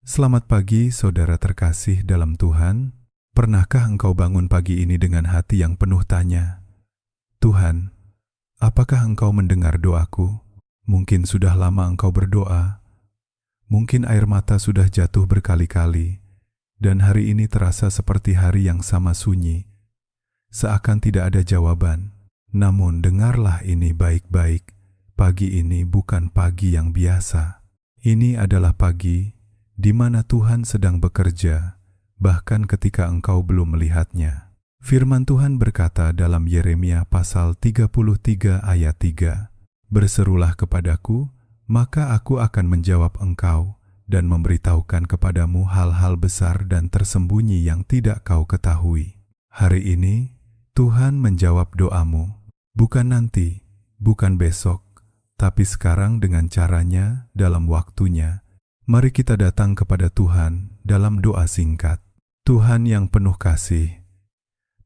Selamat pagi, saudara terkasih dalam Tuhan. Pernahkah engkau bangun pagi ini dengan hati yang penuh tanya, Tuhan, apakah engkau mendengar doaku? Mungkin sudah lama engkau berdoa, mungkin air mata sudah jatuh berkali-kali, dan hari ini terasa seperti hari yang sama sunyi, seakan tidak ada jawaban. Namun dengarlah ini baik-baik, pagi ini bukan pagi yang biasa. Ini adalah pagi di mana Tuhan sedang bekerja, bahkan ketika engkau belum melihatnya. Firman Tuhan berkata dalam Yeremia pasal 33 ayat 3, "Berserulah kepadaku, maka aku akan menjawab engkau dan memberitahukan kepadamu hal-hal besar dan tersembunyi yang tidak kau ketahui." Hari ini, Tuhan menjawab doamu, bukan nanti, bukan besok, tapi sekarang dengan caranya, dalam waktunya. Mari kita datang kepada Tuhan dalam doa singkat. Tuhan yang penuh kasih,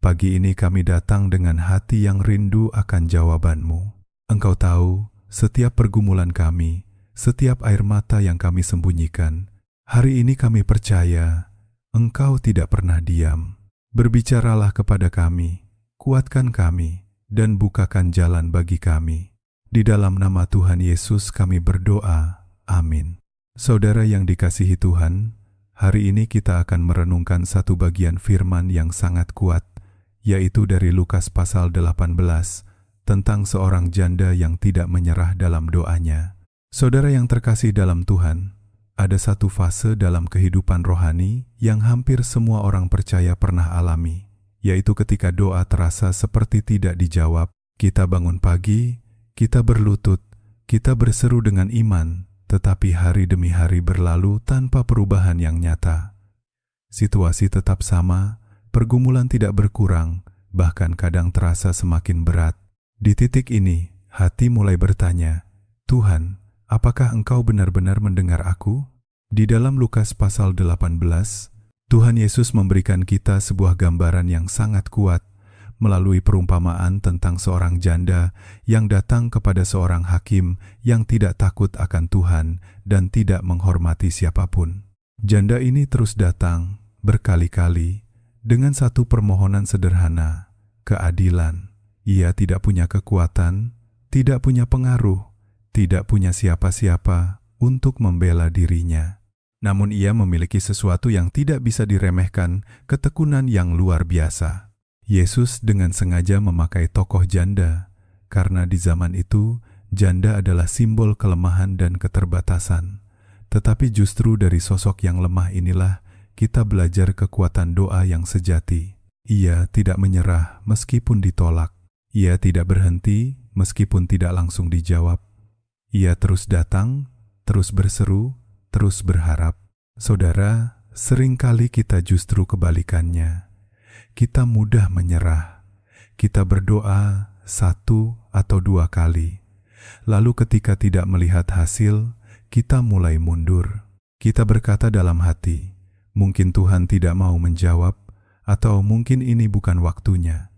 pagi ini kami datang dengan hati yang rindu akan jawaban-Mu. Engkau tahu setiap pergumulan kami, setiap air mata yang kami sembunyikan. Hari ini kami percaya Engkau tidak pernah diam. Berbicaralah kepada kami, kuatkan kami, dan bukakan jalan bagi kami. Di dalam nama Tuhan Yesus kami berdoa. Amin. Saudara yang dikasihi Tuhan, hari ini kita akan merenungkan satu bagian firman yang sangat kuat, yaitu dari Lukas pasal 18, tentang seorang janda yang tidak menyerah dalam doanya. Saudara yang terkasih dalam Tuhan, ada satu fase dalam kehidupan rohani yang hampir semua orang percaya pernah alami, yaitu ketika doa terasa seperti tidak dijawab. Kita bangun pagi, kita berlutut, kita berseru dengan iman, tetapi hari demi hari berlalu tanpa perubahan yang nyata. Situasi tetap sama, pergumulan tidak berkurang, bahkan kadang terasa semakin berat. Di titik ini, hati mulai bertanya, Tuhan, apakah Engkau benar-benar mendengar aku? Di dalam Lukas pasal 18, Tuhan Yesus memberikan kita sebuah gambaran yang sangat kuat melalui perumpamaan tentang seorang janda yang datang kepada seorang hakim yang tidak takut akan Tuhan dan tidak menghormati siapapun. Janda ini terus datang berkali-kali dengan satu permohonan sederhana, keadilan. Ia tidak punya kekuatan, tidak punya pengaruh, tidak punya siapa-siapa untuk membela dirinya. Namun ia memiliki sesuatu yang tidak bisa diremehkan, ketekunan yang luar biasa. Yesus dengan sengaja memakai tokoh janda, karena di zaman itu, janda adalah simbol kelemahan dan keterbatasan. Tetapi justru dari sosok yang lemah inilah, kita belajar kekuatan doa yang sejati. Ia tidak menyerah meskipun ditolak. Ia tidak berhenti meskipun tidak langsung dijawab. Ia terus datang, terus berseru, terus berharap. Saudara, seringkali kita justru kebalikannya. Kita mudah menyerah. Kita berdoa 1 atau 2 kali. Lalu ketika tidak melihat hasil, kita mulai mundur. Kita berkata dalam hati, mungkin Tuhan tidak mau menjawab, atau mungkin ini bukan waktunya.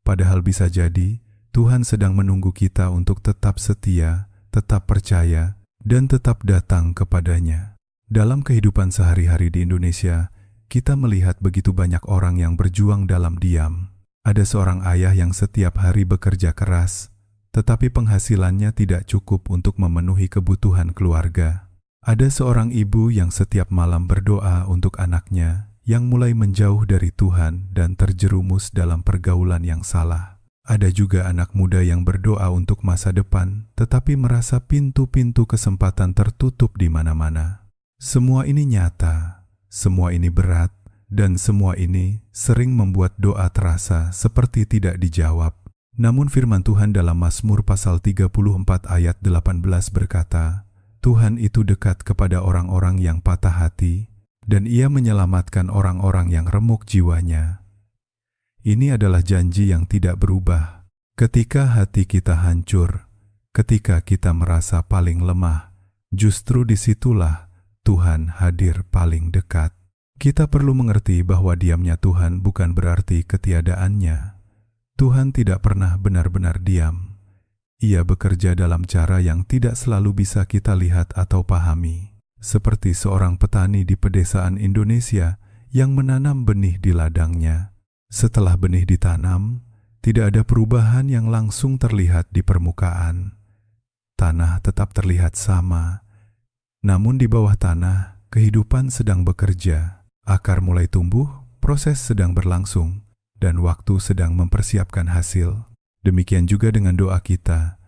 Padahal bisa jadi, Tuhan sedang menunggu kita untuk tetap setia, tetap percaya, dan tetap datang kepadanya. Dalam kehidupan sehari-hari di Indonesia, kita melihat begitu banyak orang yang berjuang dalam diam. Ada seorang ayah yang setiap hari bekerja keras, tetapi penghasilannya tidak cukup untuk memenuhi kebutuhan keluarga. Ada seorang ibu yang setiap malam berdoa untuk anaknya yang mulai menjauh dari Tuhan dan terjerumus dalam pergaulan yang salah. Ada juga anak muda yang berdoa untuk masa depan, tetapi merasa pintu-pintu kesempatan tertutup di mana-mana. Semua ini nyata. Semua ini berat, dan semua ini sering membuat doa terasa seperti tidak dijawab. Namun firman Tuhan dalam Mazmur pasal 34 ayat 18 berkata, Tuhan itu dekat kepada orang-orang yang patah hati, dan Ia menyelamatkan orang-orang yang remuk jiwanya. Ini adalah janji yang tidak berubah. Ketika hati kita hancur, ketika kita merasa paling lemah, justru disitulah Tuhan hadir paling dekat. Kita perlu mengerti bahwa diamnya Tuhan bukan berarti ketiadaannya. Tuhan tidak pernah benar-benar diam. Ia bekerja dalam cara yang tidak selalu bisa kita lihat atau pahami. seperti seorang petani di pedesaan Indonesia yang menanam benih di ladangnya. Setelah benih ditanam, tidak ada perubahan yang langsung terlihat di permukaan. Tanah tetap terlihat sama, namun di bawah tanah, kehidupan sedang bekerja. Akar mulai tumbuh, proses sedang berlangsung, dan waktu sedang mempersiapkan hasil. Demikian juga dengan doa kita.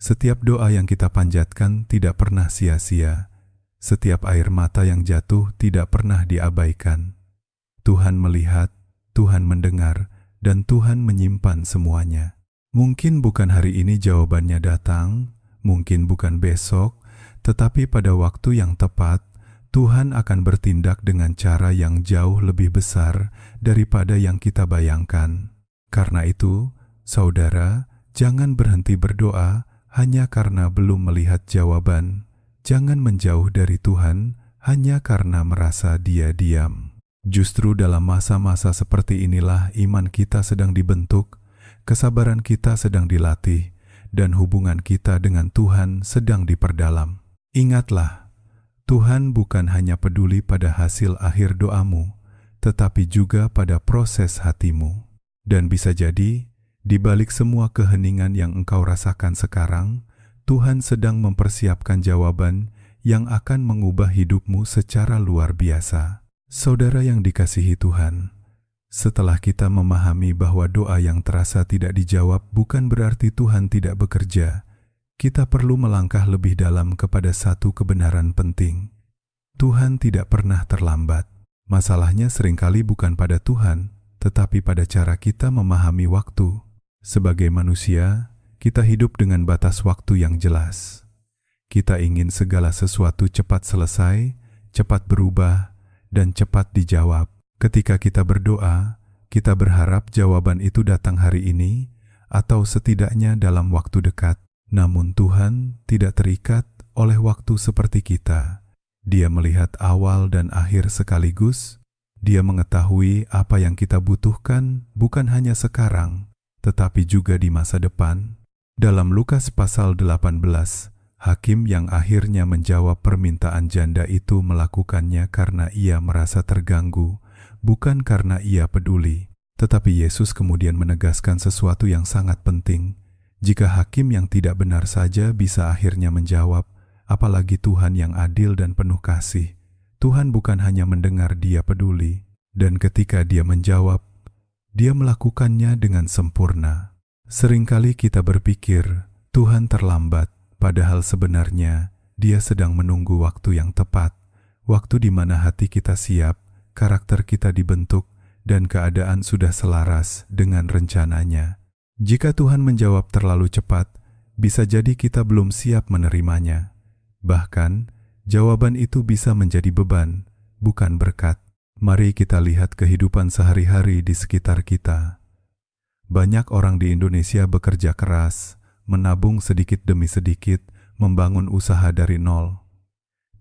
Setiap doa yang kita panjatkan tidak pernah sia-sia. Setiap air mata yang jatuh tidak pernah diabaikan. Tuhan melihat, Tuhan mendengar, dan Tuhan menyimpan semuanya. Mungkin bukan hari ini jawabannya datang, mungkin bukan besok, tetapi pada waktu yang tepat, Tuhan akan bertindak dengan cara yang jauh lebih besar daripada yang kita bayangkan. Karena itu, saudara, jangan berhenti berdoa hanya karena belum melihat jawaban. Jangan menjauh dari Tuhan hanya karena merasa Dia diam. Justru dalam masa-masa seperti inilah iman kita sedang dibentuk, kesabaran kita sedang dilatih, dan hubungan kita dengan Tuhan sedang diperdalam. Ingatlah, Tuhan bukan hanya peduli pada hasil akhir doamu, tetapi juga pada proses hatimu. Dan bisa jadi, di balik semua keheningan yang engkau rasakan sekarang, Tuhan sedang mempersiapkan jawaban yang akan mengubah hidupmu secara luar biasa. Saudara yang dikasihi Tuhan, setelah kita memahami bahwa doa yang terasa tidak dijawab bukan berarti Tuhan tidak bekerja, kita perlu melangkah lebih dalam kepada satu kebenaran penting. Tuhan tidak pernah terlambat. Masalahnya seringkali bukan pada Tuhan, tetapi pada cara kita memahami waktu. Sebagai manusia, kita hidup dengan batas waktu yang jelas. Kita ingin segala sesuatu cepat selesai, cepat berubah, dan cepat dijawab. Ketika kita berdoa, kita berharap jawaban itu datang hari ini, atau setidaknya dalam waktu dekat. Namun Tuhan tidak terikat oleh waktu seperti kita. Dia melihat awal dan akhir sekaligus. Dia mengetahui apa yang kita butuhkan bukan hanya sekarang, tetapi juga di masa depan. Dalam Lukas pasal 18, hakim yang akhirnya menjawab permintaan janda itu melakukannya karena ia merasa terganggu, bukan karena ia peduli. Tetapi Yesus kemudian menegaskan sesuatu yang sangat penting. Jika hakim yang tidak benar saja bisa akhirnya menjawab, apalagi Tuhan yang adil dan penuh kasih. Tuhan bukan hanya mendengar, Dia peduli. Dan ketika Dia menjawab, Dia melakukannya dengan sempurna. Seringkali kita berpikir, Tuhan terlambat, padahal sebenarnya Dia sedang menunggu waktu yang tepat, waktu di mana hati kita siap, karakter kita dibentuk, dan keadaan sudah selaras dengan rencananya. Jika Tuhan menjawab terlalu cepat, bisa jadi kita belum siap menerimanya. Bahkan, jawaban itu bisa menjadi beban, bukan berkat. Mari kita lihat kehidupan sehari-hari di sekitar kita. Banyak orang di Indonesia bekerja keras, menabung sedikit demi sedikit, membangun usaha dari nol.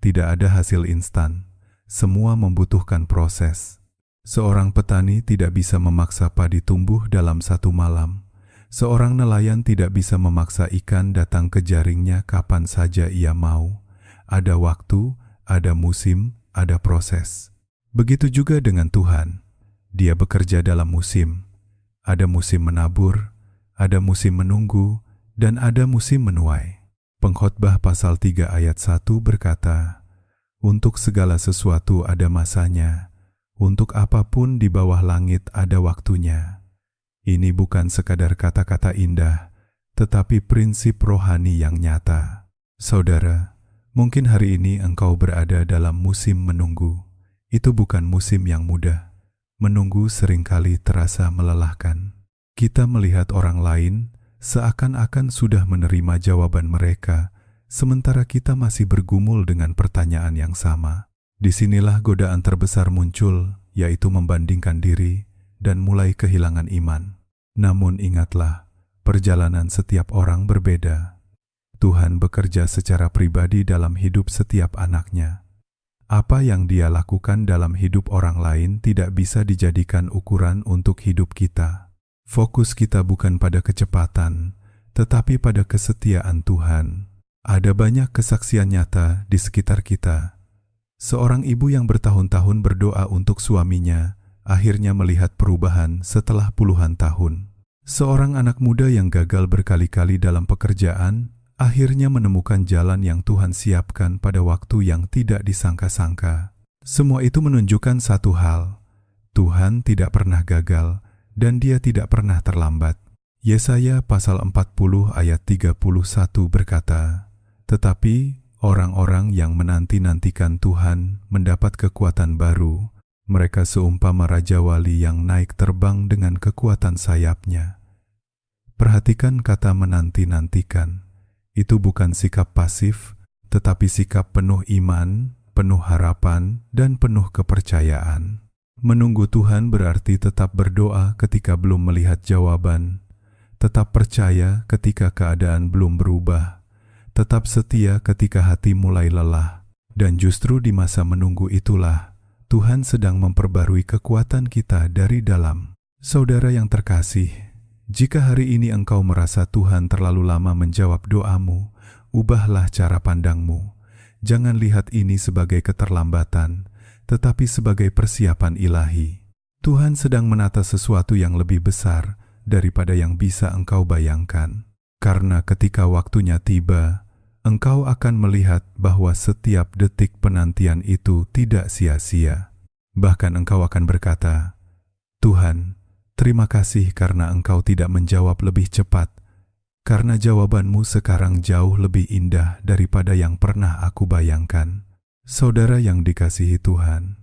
Tidak ada hasil instan, semua membutuhkan proses. Seorang petani tidak bisa memaksa padi tumbuh dalam satu malam. Seorang nelayan tidak bisa memaksa ikan datang ke jaringnya kapan saja ia mau. Ada waktu, ada musim, ada proses. Begitu juga dengan Tuhan. Dia bekerja dalam musim. Ada musim menabur, ada musim menunggu, dan ada musim menuai. Pengkhotbah pasal 3 ayat 1 berkata, "Untuk segala sesuatu ada masanya, untuk apapun di bawah langit ada waktunya." Ini bukan sekadar kata-kata indah, tetapi prinsip rohani yang nyata. Saudara, mungkin hari ini engkau berada dalam musim menunggu. Itu bukan musim yang mudah. Menunggu seringkali terasa melelahkan. Kita melihat orang lain seakan-akan sudah menerima jawaban mereka, sementara kita masih bergumul dengan pertanyaan yang sama. Disinilah godaan terbesar muncul, yaitu membandingkan diri dan mulai kehilangan iman. Namun ingatlah, perjalanan setiap orang berbeda. Tuhan bekerja secara pribadi dalam hidup setiap anaknya. Apa yang Dia lakukan dalam hidup orang lain tidak bisa dijadikan ukuran untuk hidup kita. Fokus kita bukan pada kecepatan, tetapi pada kesetiaan Tuhan. Ada banyak kesaksian nyata di sekitar kita. Seorang ibu yang bertahun-tahun berdoa untuk suaminya akhirnya melihat perubahan setelah puluhan tahun. Seorang anak muda yang gagal berkali-kali dalam pekerjaan akhirnya menemukan jalan yang Tuhan siapkan pada waktu yang tidak disangka-sangka. Semua itu menunjukkan satu hal: Tuhan tidak pernah gagal dan Dia tidak pernah terlambat. Yesaya pasal 40 ayat 31 berkata, "Tetapi orang-orang yang menanti-nantikan Tuhan mendapat kekuatan baru. Mereka seumpama Raja Wali yang naik terbang dengan kekuatan sayapnya." Perhatikan kata menanti-nantikan. Itu bukan sikap pasif, tetapi sikap penuh iman, penuh harapan, dan penuh kepercayaan. Menunggu Tuhan berarti tetap berdoa ketika belum melihat jawaban, tetap percaya ketika keadaan belum berubah, tetap setia ketika hati mulai lelah, dan justru di masa menunggu itulah Tuhan sedang memperbarui kekuatan kita dari dalam. Saudara yang terkasih, jika hari ini engkau merasa Tuhan terlalu lama menjawab doamu, ubahlah cara pandangmu. Jangan lihat ini sebagai keterlambatan, tetapi sebagai persiapan ilahi. Tuhan sedang menata sesuatu yang lebih besar daripada yang bisa engkau bayangkan. Karena ketika waktunya tiba, engkau akan melihat bahwa setiap detik penantian itu tidak sia-sia. Bahkan engkau akan berkata, "Tuhan, terima kasih karena engkau tidak menjawab lebih cepat, karena jawabanmu sekarang jauh lebih indah daripada yang pernah aku bayangkan." Saudara yang dikasihi Tuhan,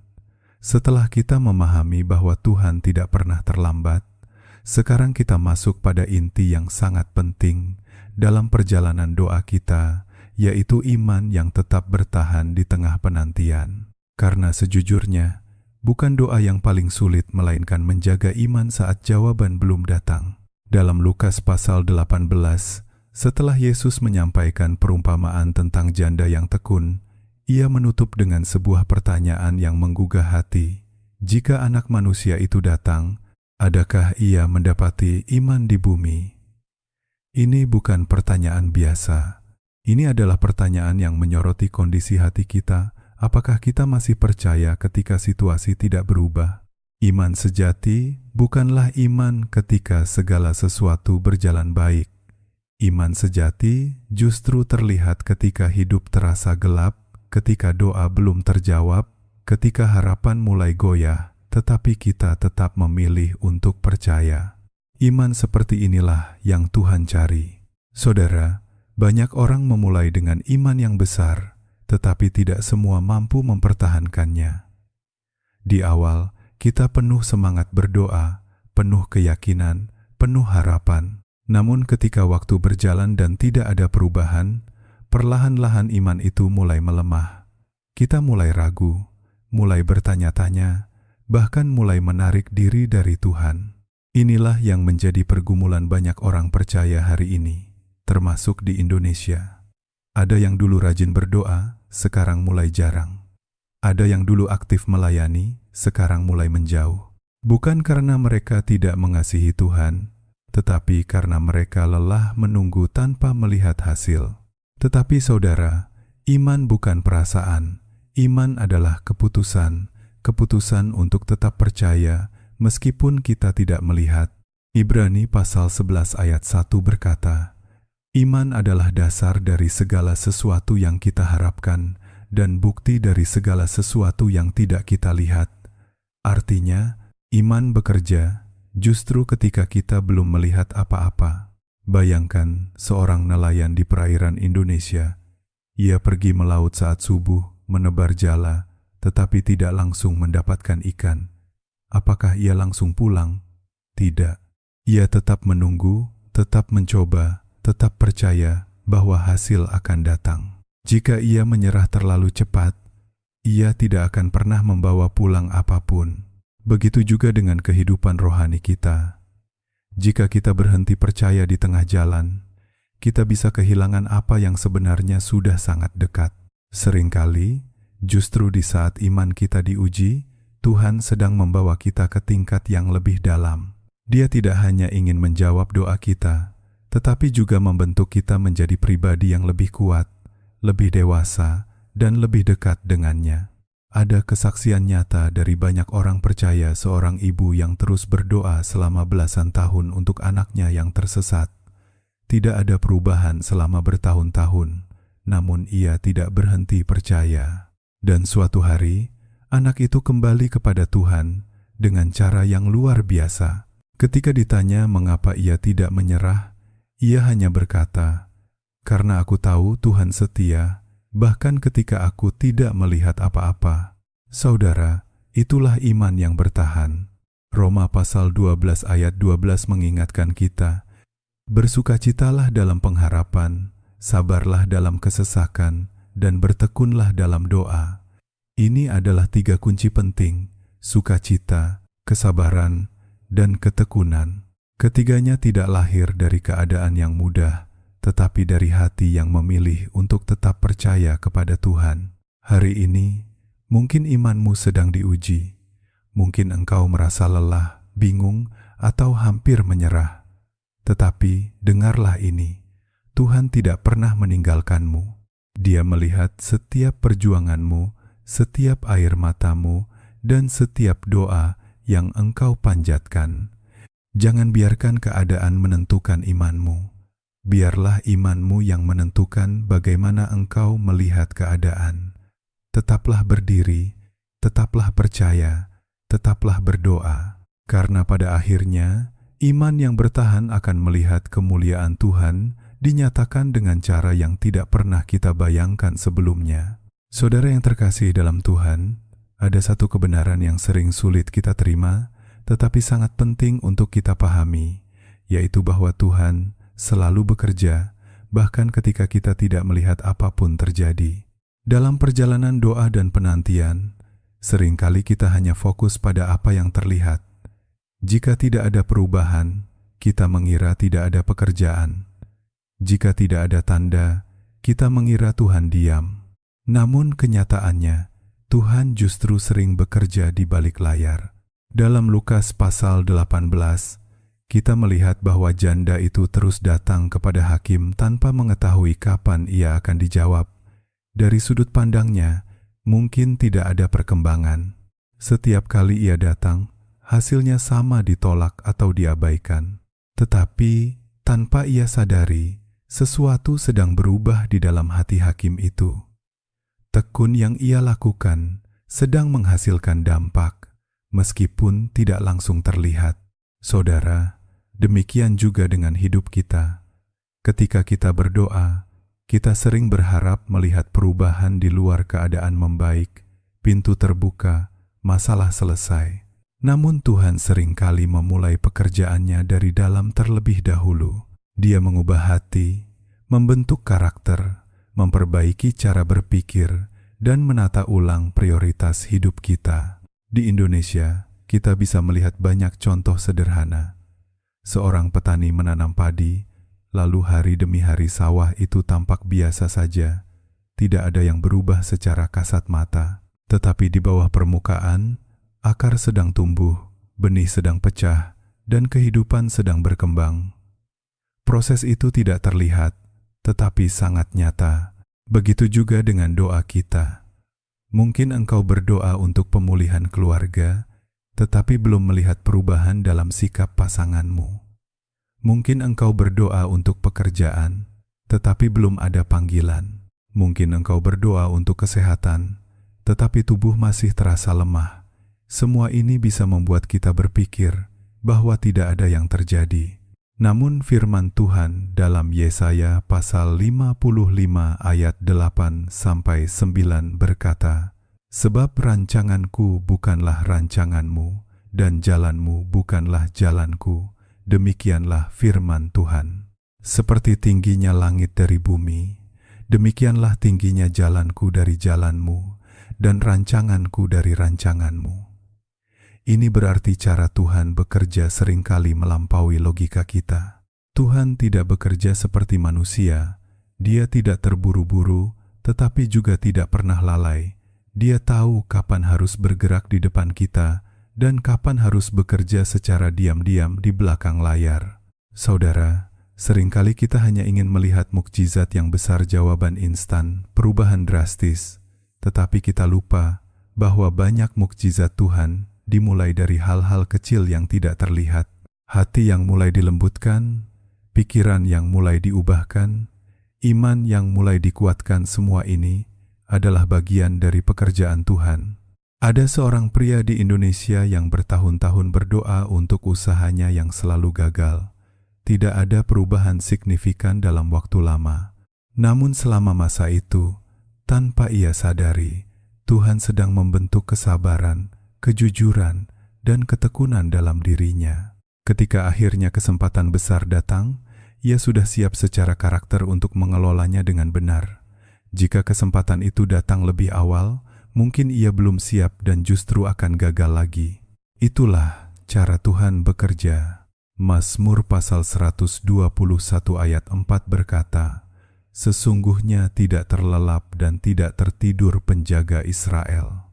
setelah kita memahami bahwa Tuhan tidak pernah terlambat, sekarang kita masuk pada inti yang sangat penting dalam perjalanan doa kita, yaitu iman yang tetap bertahan di tengah penantian. Karena sejujurnya, bukan doa yang paling sulit melainkan menjaga iman saat jawaban belum datang. Dalam Lukas pasal 18, setelah Yesus menyampaikan perumpamaan tentang janda yang tekun, Ia menutup dengan sebuah pertanyaan yang menggugah hati. Jika Anak Manusia itu datang, adakah Ia mendapati iman di bumi? Ini bukan pertanyaan biasa. Ini adalah pertanyaan yang menyoroti kondisi hati kita. Apakah kita masih percaya ketika situasi tidak berubah? Iman sejati bukanlah iman ketika segala sesuatu berjalan baik. Iman sejati justru terlihat ketika hidup terasa gelap, ketika doa belum terjawab, ketika harapan mulai goyah, tetapi kita tetap memilih untuk percaya. Iman seperti inilah yang Tuhan cari. Saudara, banyak orang memulai dengan iman yang besar, tetapi tidak semua mampu mempertahankannya. Di awal, kita penuh semangat berdoa, penuh keyakinan, penuh harapan. Namun ketika waktu berjalan dan tidak ada perubahan, perlahan-lahan iman itu mulai melemah. Kita mulai ragu, mulai bertanya-tanya, bahkan mulai menarik diri dari Tuhan. Inilah yang menjadi pergumulan banyak orang percaya hari ini, termasuk di Indonesia. Ada yang dulu rajin berdoa, sekarang mulai jarang. Ada yang dulu aktif melayani, sekarang mulai menjauh. Bukan karena mereka tidak mengasihi Tuhan, tetapi karena mereka lelah menunggu tanpa melihat hasil. Tetapi saudara, iman bukan perasaan. Iman adalah keputusan. Keputusan untuk tetap percaya meskipun kita tidak melihat. Ibrani pasal 11 ayat 1 berkata, "Iman adalah dasar dari segala sesuatu yang kita harapkan dan bukti dari segala sesuatu yang tidak kita lihat." Artinya, iman bekerja justru ketika kita belum melihat apa-apa. Bayangkan seorang nelayan di perairan Indonesia. Ia pergi melaut saat subuh, menebar jala, tetapi tidak langsung mendapatkan ikan. Apakah ia langsung pulang? Tidak. Ia tetap menunggu, tetap mencoba, tetap percaya bahwa hasil akan datang. Jika ia menyerah terlalu cepat, ia tidak akan pernah membawa pulang apapun. Begitu juga dengan kehidupan rohani kita. Jika kita berhenti percaya di tengah jalan, kita bisa kehilangan apa yang sebenarnya sudah sangat dekat. Seringkali, justru di saat iman kita diuji, Tuhan sedang membawa kita ke tingkat yang lebih dalam. Dia tidak hanya ingin menjawab doa kita, tetapi juga membentuk kita menjadi pribadi yang lebih kuat, lebih dewasa, dan lebih dekat dengannya. Ada kesaksian nyata dari banyak orang percaya seorang ibu yang terus berdoa selama belasan tahun untuk anaknya yang tersesat. Tidak ada perubahan selama bertahun-tahun, namun ia tidak berhenti percaya. Dan suatu hari, anak itu kembali kepada Tuhan dengan cara yang luar biasa. Ketika ditanya mengapa ia tidak menyerah, ia hanya berkata, "Karena aku tahu Tuhan setia, bahkan ketika aku tidak melihat apa-apa." Saudara, itulah iman yang bertahan. Roma pasal 12 ayat 12 mengingatkan kita, "Bersukacitalah dalam pengharapan, sabarlah dalam kesesakan, dan bertekunlah dalam doa." Ini adalah 3 kunci penting: sukacita, kesabaran, dan ketekunan. Ketiganya tidak lahir dari keadaan yang mudah, tetapi dari hati yang memilih untuk tetap percaya kepada Tuhan. Hari ini, mungkin imanmu sedang diuji. Mungkin engkau merasa lelah, bingung, atau hampir menyerah. Tetapi dengarlah ini, Tuhan tidak pernah meninggalkanmu. Dia melihat setiap perjuanganmu, setiap air matamu, dan setiap doa yang engkau panjatkan. Jangan biarkan keadaan menentukan imanmu. Biarlah imanmu yang menentukan bagaimana engkau melihat keadaan. Tetaplah berdiri, tetaplah percaya, tetaplah berdoa. Karena pada akhirnya, iman yang bertahan akan melihat kemuliaan Tuhan dinyatakan dengan cara yang tidak pernah kita bayangkan sebelumnya. Saudara yang terkasih dalam Tuhan, ada satu kebenaran yang sering sulit kita terima, tetapi sangat penting untuk kita pahami, yaitu bahwa Tuhan selalu bekerja, bahkan ketika kita tidak melihat apapun terjadi. Dalam perjalanan doa dan penantian, seringkali kita hanya fokus pada apa yang terlihat. Jika tidak ada perubahan, kita mengira tidak ada pekerjaan. Jika tidak ada tanda, kita mengira Tuhan diam. Namun kenyataannya, Tuhan justru sering bekerja di balik layar. Dalam Lukas pasal 18, kita melihat bahwa janda itu terus datang kepada hakim tanpa mengetahui kapan ia akan dijawab. Dari sudut pandangnya, mungkin tidak ada perkembangan. Setiap kali ia datang, hasilnya sama ditolak atau diabaikan. Tetapi, tanpa ia sadari, sesuatu sedang berubah di dalam hati hakim itu. Tekun yang ia lakukan sedang menghasilkan dampak, meskipun tidak langsung terlihat. Saudara, demikian juga dengan hidup kita. Ketika kita berdoa, kita sering berharap melihat perubahan di luar keadaan membaik, pintu terbuka, masalah selesai. Namun Tuhan seringkali memulai pekerjaannya dari dalam terlebih dahulu. Dia mengubah hati, membentuk karakter, memperbaiki cara berpikir, dan menata ulang prioritas hidup kita. Di Indonesia, kita bisa melihat banyak contoh sederhana. Seorang petani menanam padi, lalu hari demi hari sawah itu tampak biasa saja. Tidak ada yang berubah secara kasat mata, tetapi di bawah permukaan, akar sedang tumbuh, benih sedang pecah, dan kehidupan sedang berkembang. Proses itu tidak terlihat, tetapi sangat nyata. Begitu juga dengan doa kita. Mungkin engkau berdoa untuk pemulihan keluarga, tetapi belum melihat perubahan dalam sikap pasanganmu. Mungkin engkau berdoa untuk pekerjaan, tetapi belum ada panggilan. Mungkin engkau berdoa untuk kesehatan, tetapi tubuh masih terasa lemah. Semua ini bisa membuat kita berpikir bahwa tidak ada yang terjadi. Namun firman Tuhan dalam Yesaya pasal 55 ayat 8-9 berkata, "Sebab rancanganku bukanlah rancanganmu, dan jalanmu bukanlah jalanku, demikianlah firman Tuhan. Seperti tingginya langit dari bumi, demikianlah tingginya jalanku dari jalanmu, dan rancanganku dari rancanganmu." Ini berarti cara Tuhan bekerja seringkali melampaui logika kita. Tuhan tidak bekerja seperti manusia. Dia tidak terburu-buru, tetapi juga tidak pernah lalai. Dia tahu kapan harus bergerak di depan kita dan kapan harus bekerja secara diam-diam di belakang layar. Saudara, seringkali kita hanya ingin melihat mukjizat yang besar, jawaban instan, perubahan drastis, tetapi kita lupa bahwa banyak mukjizat Tuhan dimulai dari hal-hal kecil yang tidak terlihat. Hati yang mulai dilembutkan, pikiran yang mulai diubahkan, iman yang mulai dikuatkan, semua ini adalah bagian dari pekerjaan Tuhan. Ada seorang pria di Indonesia yang bertahun-tahun berdoa untuk usahanya yang selalu gagal. Tidak ada perubahan signifikan dalam waktu lama. Namun selama masa itu, tanpa ia sadari, Tuhan sedang membentuk kesabaran, kejujuran, dan ketekunan dalam dirinya. Ketika akhirnya kesempatan besar datang, ia sudah siap secara karakter untuk mengelolanya dengan benar. Jika kesempatan itu datang lebih awal, mungkin ia belum siap dan justru akan gagal lagi. Itulah cara Tuhan bekerja. Mazmur pasal 121 ayat 4 berkata, "Sesungguhnya tidak terlelap dan tidak tertidur penjaga Israel."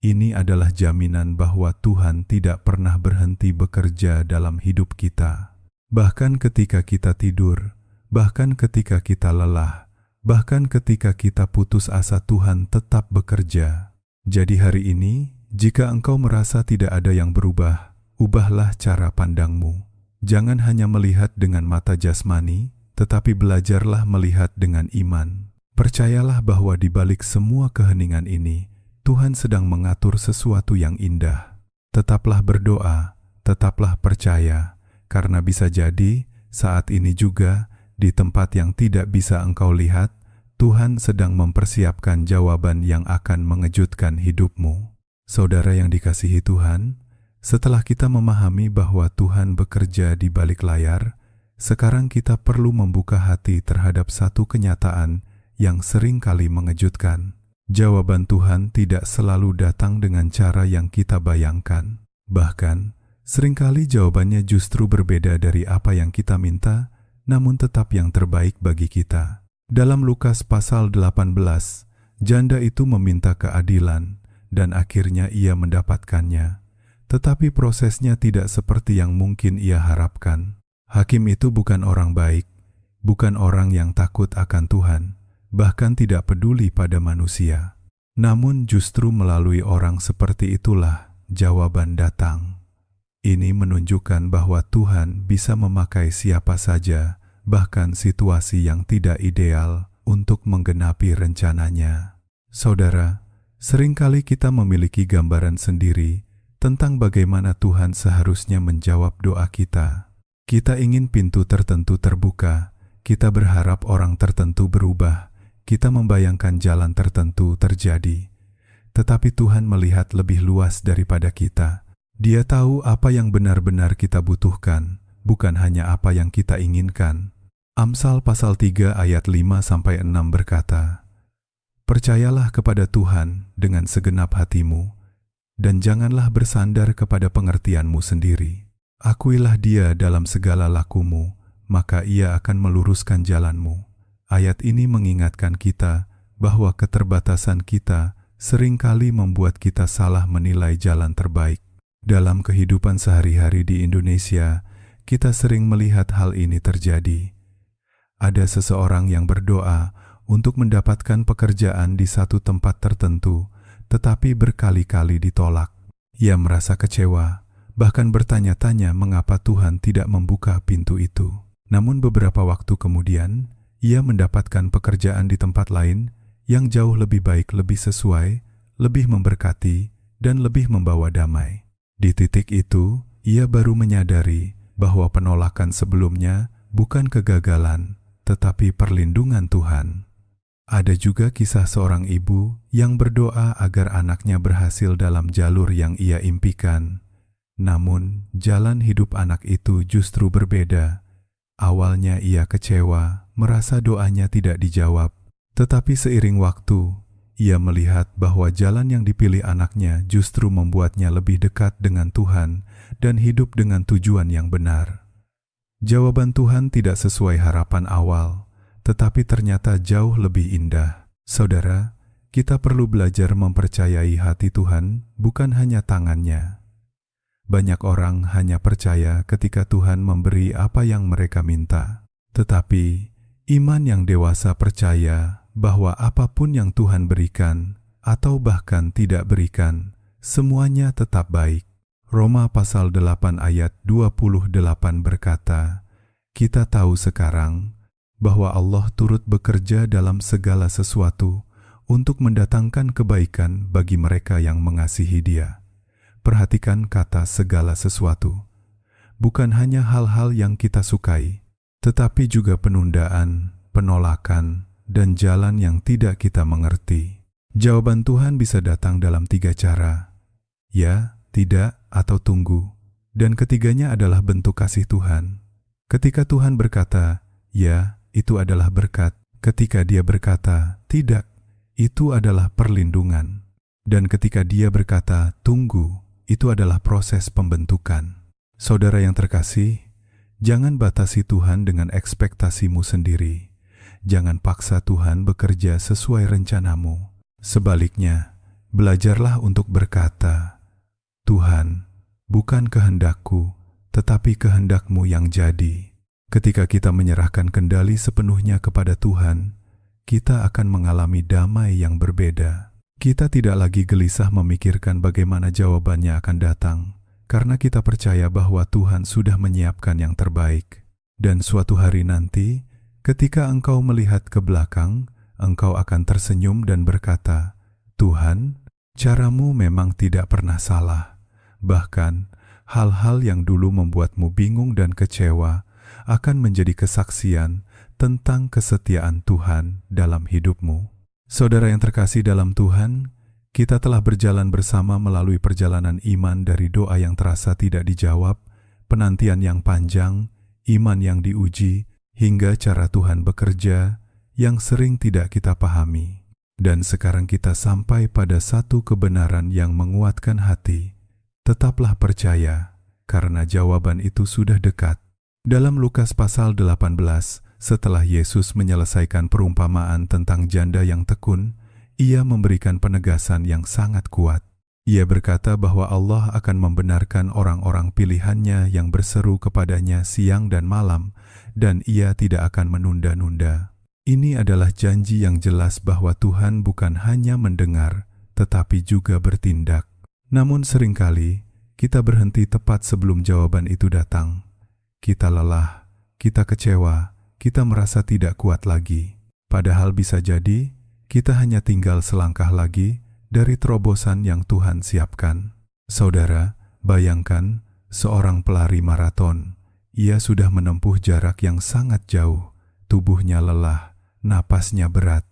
Ini adalah jaminan bahwa Tuhan tidak pernah berhenti bekerja dalam hidup kita. Bahkan ketika kita tidur, bahkan ketika kita lelah, bahkan ketika kita putus asa, Tuhan tetap bekerja. Jadi hari ini, jika engkau merasa tidak ada yang berubah, ubahlah cara pandangmu. Jangan hanya melihat dengan mata jasmani, tetapi belajarlah melihat dengan iman. Percayalah bahwa di balik semua keheningan ini, Tuhan sedang mengatur sesuatu yang indah. Tetaplah berdoa, tetaplah percaya, karena bisa jadi saat ini juga, di tempat yang tidak bisa engkau lihat, Tuhan sedang mempersiapkan jawaban yang akan mengejutkan hidupmu. Saudara yang dikasihi Tuhan, setelah kita memahami bahwa Tuhan bekerja di balik layar, sekarang kita perlu membuka hati terhadap satu kenyataan yang sering kali mengejutkan. Jawaban Tuhan tidak selalu datang dengan cara yang kita bayangkan. Bahkan, seringkali jawabannya justru berbeda dari apa yang kita minta, namun tetap yang terbaik bagi kita. Dalam Lukas pasal 18, janda itu meminta keadilan, dan akhirnya ia mendapatkannya. Tetapi prosesnya tidak seperti yang mungkin ia harapkan. Hakim itu bukan orang baik, bukan orang yang takut akan Tuhan, bahkan tidak peduli pada manusia. Namun justru melalui orang seperti itulah jawaban datang. Ini menunjukkan bahwa Tuhan bisa memakai siapa saja, bahkan situasi yang tidak ideal, untuk menggenapi rencananya. Saudara, seringkali kita memiliki gambaran sendiri tentang bagaimana Tuhan seharusnya menjawab doa kita. Kita ingin pintu tertentu terbuka, kita berharap orang tertentu berubah, kita membayangkan jalan tertentu terjadi. Tetapi Tuhan melihat lebih luas daripada kita. Dia tahu apa yang benar-benar kita butuhkan, bukan hanya apa yang kita inginkan. Amsal pasal 3 ayat 5-6 berkata, "Percayalah kepada Tuhan dengan segenap hatimu, dan janganlah bersandar kepada pengertianmu sendiri. Akuilah Dia dalam segala lakumu, maka Ia akan meluruskan jalanmu." Ayat ini mengingatkan kita bahwa keterbatasan kita seringkali membuat kita salah menilai jalan terbaik. Dalam kehidupan sehari-hari di Indonesia, kita sering melihat hal ini terjadi. Ada seseorang yang berdoa untuk mendapatkan pekerjaan di satu tempat tertentu, tetapi berkali-kali ditolak. Ia merasa kecewa, bahkan bertanya-tanya mengapa Tuhan tidak membuka pintu itu. Namun beberapa waktu kemudian, ia mendapatkan pekerjaan di tempat lain yang jauh lebih baik, lebih sesuai, lebih memberkati, dan lebih membawa damai. Di titik itu, ia baru menyadari bahwa penolakan sebelumnya bukan kegagalan, tetapi perlindungan Tuhan. Ada juga kisah seorang ibu yang berdoa agar anaknya berhasil dalam jalur yang ia impikan. Namun, jalan hidup anak itu justru berbeda. Awalnya ia kecewa, merasa doanya tidak dijawab. Tetapi seiring waktu, ia melihat bahwa jalan yang dipilih anaknya justru membuatnya lebih dekat dengan Tuhan dan hidup dengan tujuan yang benar. Jawaban Tuhan tidak sesuai harapan awal, tetapi ternyata jauh lebih indah. Saudara, kita perlu belajar mempercayai hati Tuhan, bukan hanya tangannya. Banyak orang hanya percaya ketika Tuhan memberi apa yang mereka minta. Tetapi, iman yang dewasa percaya bahwa apapun yang Tuhan berikan atau bahkan tidak berikan, semuanya tetap baik. Roma pasal 8 ayat 28 berkata, kita tahu sekarang bahwa Allah turut bekerja dalam segala sesuatu untuk mendatangkan kebaikan bagi mereka yang mengasihi Dia. Perhatikan kata segala sesuatu. Bukan hanya hal-hal yang kita sukai, tetapi juga penundaan, penolakan, dan jalan yang tidak kita mengerti. Jawaban Tuhan bisa datang dalam 3 cara. Ya, tidak, atau tunggu. Dan ketiganya adalah bentuk kasih Tuhan. Ketika Tuhan berkata, ya, itu adalah berkat. Ketika Dia berkata, tidak, itu adalah perlindungan. Dan ketika Dia berkata, tunggu, itu adalah proses pembentukan. Saudara yang terkasih, jangan batasi Tuhan dengan ekspektasimu sendiri. Jangan paksa Tuhan bekerja sesuai rencanamu. Sebaliknya, belajarlah untuk berkata, Tuhan, bukan kehendakku, tetapi kehendak-Mu yang jadi. Ketika kita menyerahkan kendali sepenuhnya kepada Tuhan, kita akan mengalami damai yang berbeda. Kita tidak lagi gelisah memikirkan bagaimana jawabannya akan datang, karena kita percaya bahwa Tuhan sudah menyiapkan yang terbaik. Dan suatu hari nanti, ketika engkau melihat ke belakang, engkau akan tersenyum dan berkata, Tuhan, caramu memang tidak pernah salah. Bahkan, hal-hal yang dulu membuatmu bingung dan kecewa akan menjadi kesaksian tentang kesetiaan Tuhan dalam hidupmu. Saudara yang terkasih dalam Tuhan, kita telah berjalan bersama melalui perjalanan iman dari doa yang terasa tidak dijawab, penantian yang panjang, iman yang diuji, hingga cara Tuhan bekerja yang sering tidak kita pahami. Dan sekarang kita sampai pada satu kebenaran yang menguatkan hati. Tetaplah percaya, karena jawaban itu sudah dekat. Dalam Lukas pasal 18, setelah Yesus menyelesaikan perumpamaan tentang janda yang tekun, Ia memberikan penegasan yang sangat kuat. Ia berkata bahwa Allah akan membenarkan orang-orang pilihannya yang berseru kepadanya siang dan malam, dan Ia tidak akan menunda-nunda. Ini adalah janji yang jelas bahwa Tuhan bukan hanya mendengar, tetapi juga bertindak. Namun seringkali, kita berhenti tepat sebelum jawaban itu datang. Kita lelah, kita kecewa, kita merasa tidak kuat lagi. Padahal bisa jadi, kita hanya tinggal selangkah lagi dari terobosan yang Tuhan siapkan. Saudara, bayangkan seorang pelari maraton. Ia sudah menempuh jarak yang sangat jauh, tubuhnya lelah, napasnya berat.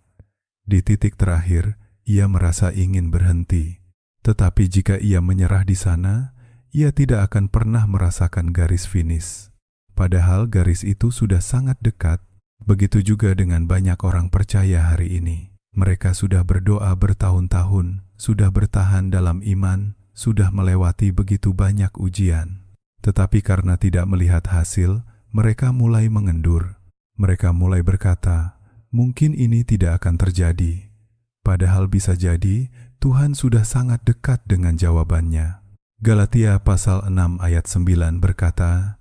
Di titik terakhir, ia merasa ingin berhenti. Tetapi jika ia menyerah di sana, ia tidak akan pernah merasakan garis finish. Padahal garis itu sudah sangat dekat. Begitu juga dengan banyak orang percaya hari ini. Mereka sudah berdoa bertahun-tahun, sudah bertahan dalam iman, sudah melewati begitu banyak ujian. Tetapi karena tidak melihat hasil, mereka mulai mengendur. Mereka mulai berkata, mungkin ini tidak akan terjadi. Padahal bisa jadi, Tuhan sudah sangat dekat dengan jawabannya. Galatia pasal 6 ayat 9 berkata,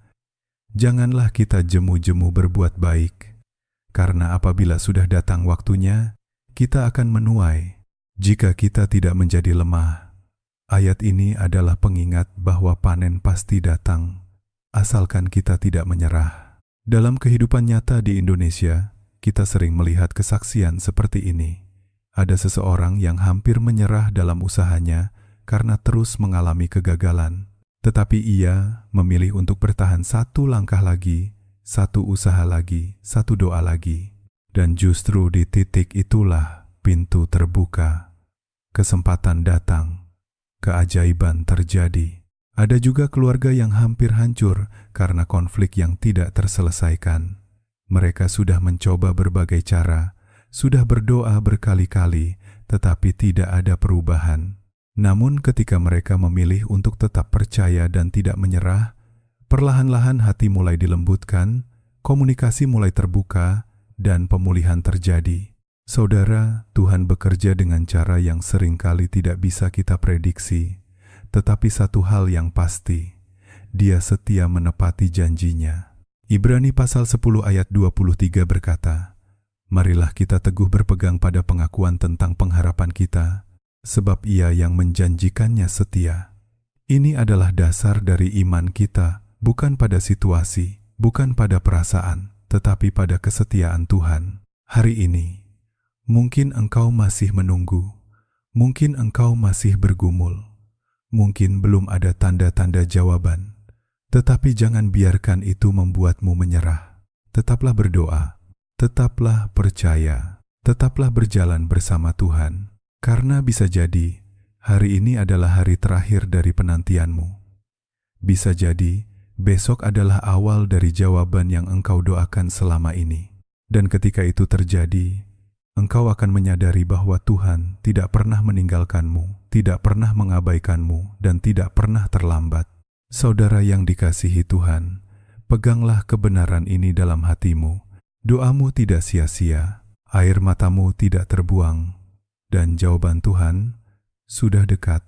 janganlah kita jemu-jemu berbuat baik, karena apabila sudah datang waktunya, kita akan menuai, jika kita tidak menjadi lemah. Ayat ini adalah pengingat bahwa panen pasti datang, asalkan kita tidak menyerah. Dalam kehidupan nyata di Indonesia, kita sering melihat kesaksian seperti ini. Ada seseorang yang hampir menyerah dalam usahanya karena terus mengalami kegagalan. Tetapi ia memilih untuk bertahan satu langkah lagi, satu usaha lagi, satu doa lagi. Dan justru di titik itulah pintu terbuka. Kesempatan datang, keajaiban terjadi. Ada juga keluarga yang hampir hancur karena konflik yang tidak terselesaikan. Mereka sudah mencoba berbagai cara, sudah berdoa berkali-kali, tetapi tidak ada perubahan. Namun ketika mereka memilih untuk tetap percaya dan tidak menyerah, perlahan-lahan hati mulai dilembutkan, komunikasi mulai terbuka, dan pemulihan terjadi. Saudara, Tuhan bekerja dengan cara yang seringkali tidak bisa kita prediksi, tetapi satu hal yang pasti, Dia setia menepati janjinya. Ibrani pasal 10 ayat 23 berkata, marilah kita teguh berpegang pada pengakuan tentang pengharapan kita, sebab Ia yang menjanjikannya setia. Ini adalah dasar dari iman kita, bukan pada situasi, bukan pada perasaan, tetapi pada kesetiaan Tuhan. Hari ini, mungkin engkau masih menunggu, mungkin engkau masih bergumul, mungkin belum ada tanda-tanda jawaban, tetapi jangan biarkan itu membuatmu menyerah. Tetaplah berdoa, tetaplah percaya, tetaplah berjalan bersama Tuhan, karena bisa jadi hari ini adalah hari terakhir dari penantianmu. Bisa jadi besok adalah awal dari jawaban yang engkau doakan selama ini. Dan ketika itu terjadi, engkau akan menyadari bahwa Tuhan tidak pernah meninggalkanmu, tidak pernah mengabaikanmu, dan tidak pernah terlambat. Saudara yang dikasihi Tuhan, peganglah kebenaran ini dalam hatimu. Doamu tidak sia-sia, air matamu tidak terbuang, dan jawaban Tuhan sudah dekat.